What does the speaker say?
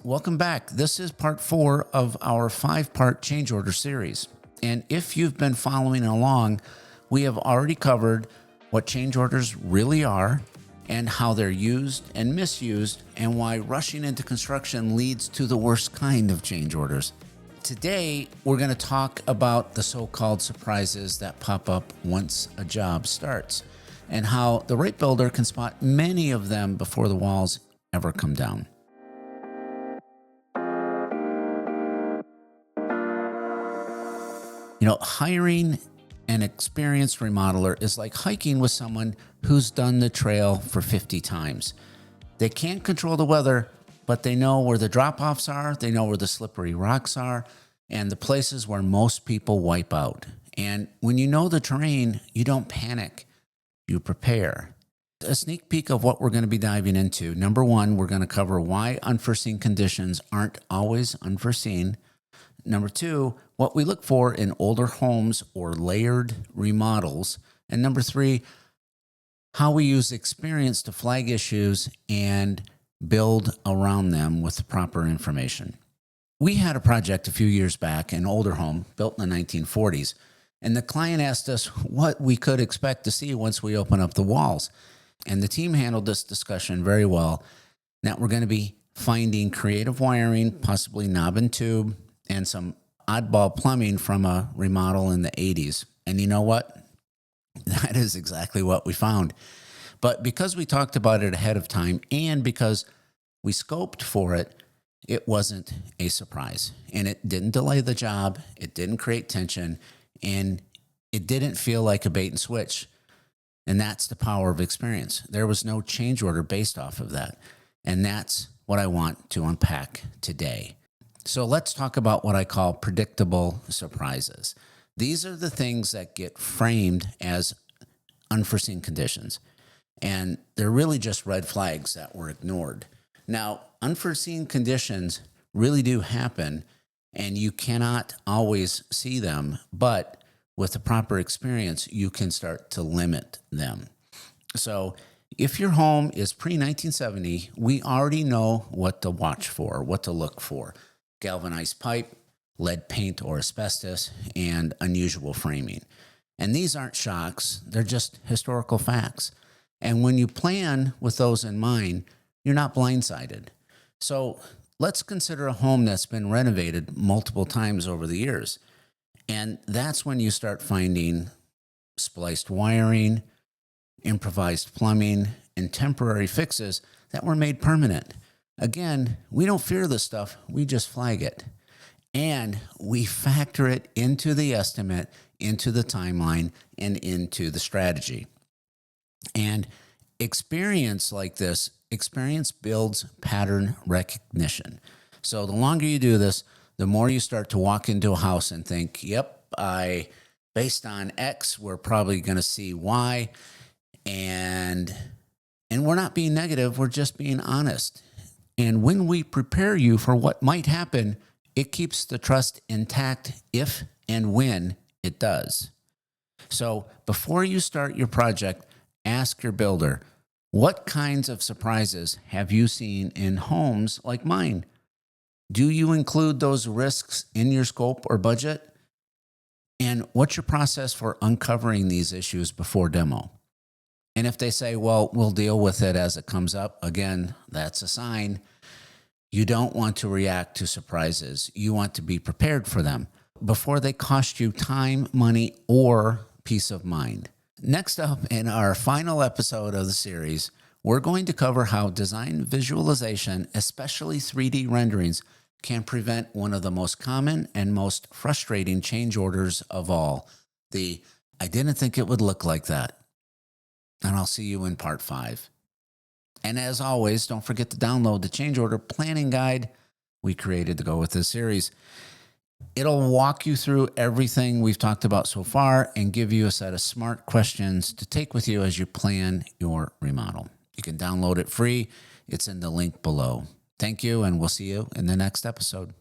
Welcome back. This is part 4 of our 5-part change order series. And if you've been following along, we have already covered what change orders really are and how they're used and misused and why rushing into construction leads to the worst kind of change orders. Today, we're going to talk about the so-called surprises that pop up once a job starts and how the right builder can spot many of them before the walls ever come down. Hiring an experienced remodeler is like hiking with someone who's done the trail for 50 times. They can't control the weather, but they know where the drop-offs are, they know where the slippery rocks are, and the places where most people wipe out. And when you know the terrain, you don't panic, you prepare. A sneak peek of what we're going to be diving into. Number 1, we're going to cover why unforeseen conditions aren't always unforeseen. Number 2, what we look for in older homes or layered remodels. And number 3, how we use experience to flag issues and build around them with the proper information. We had a project a few years back, an older home built in the 1940s, and the client asked us what we could expect to see once we open up the walls. And the team handled this discussion very well. Now we're going to be finding creative wiring, possibly knob and tube, and some oddball plumbing from a remodel in the 80s. And you know what? That is exactly what we found. But because we talked about it ahead of time and because we scoped for it, it wasn't a surprise. And it didn't delay the job, it didn't create tension, and it didn't feel like a bait and switch. And that's the power of experience. There was no change order based off of that. And that's what I want to unpack today. So let's talk about what I call predictable surprises. These are the things that get framed as unforeseen conditions, and they're really just red flags that were ignored. Now, unforeseen conditions really do happen, and you cannot always see them, but with the proper experience, you can start to limit them. So if your home is pre-1970, we already know what to watch for, what to look for. Galvanized pipe, lead paint or asbestos, and unusual framing. And these aren't shocks, they're just historical facts. And when you plan with those in mind, you're not blindsided. So let's consider a home that's been renovated multiple times over the years. And that's when you start finding spliced wiring, improvised plumbing, and temporary fixes that were made permanent. Again, we don't fear this stuff, we just flag it. And we factor it into the estimate, into the timeline, and into the strategy. And experience like this, experience builds pattern recognition. So the longer you do this, the more you start to walk into a house and think, yep, based on X, we're probably going to see Y. And we're not being negative, we're just being honest. And when we prepare you for what might happen, it keeps the trust intact if and when it does. So before you start your project, ask your builder, what kinds of surprises have you seen in homes like mine? Do you include those risks in your scope or budget? And what's your process for uncovering these issues before demo? And if they say, well, we'll deal with it as it comes up, again, that's a sign. You don't want to react to surprises. You want to be prepared for them before they cost you time, money, or peace of mind. Next up, in our final episode of the series, we're going to cover how design visualization, especially 3D renderings, can prevent one of the most common and most frustrating change orders of all, the "I didn't think it would look like that." And I'll see you in part 5. And as always, don't forget to download the change order planning guide we created to go with this series. It'll walk you through everything we've talked about so far and give you a set of smart questions to take with you as you plan your remodel. You can download it free. It's in the link below. Thank you, and we'll see you in the next episode.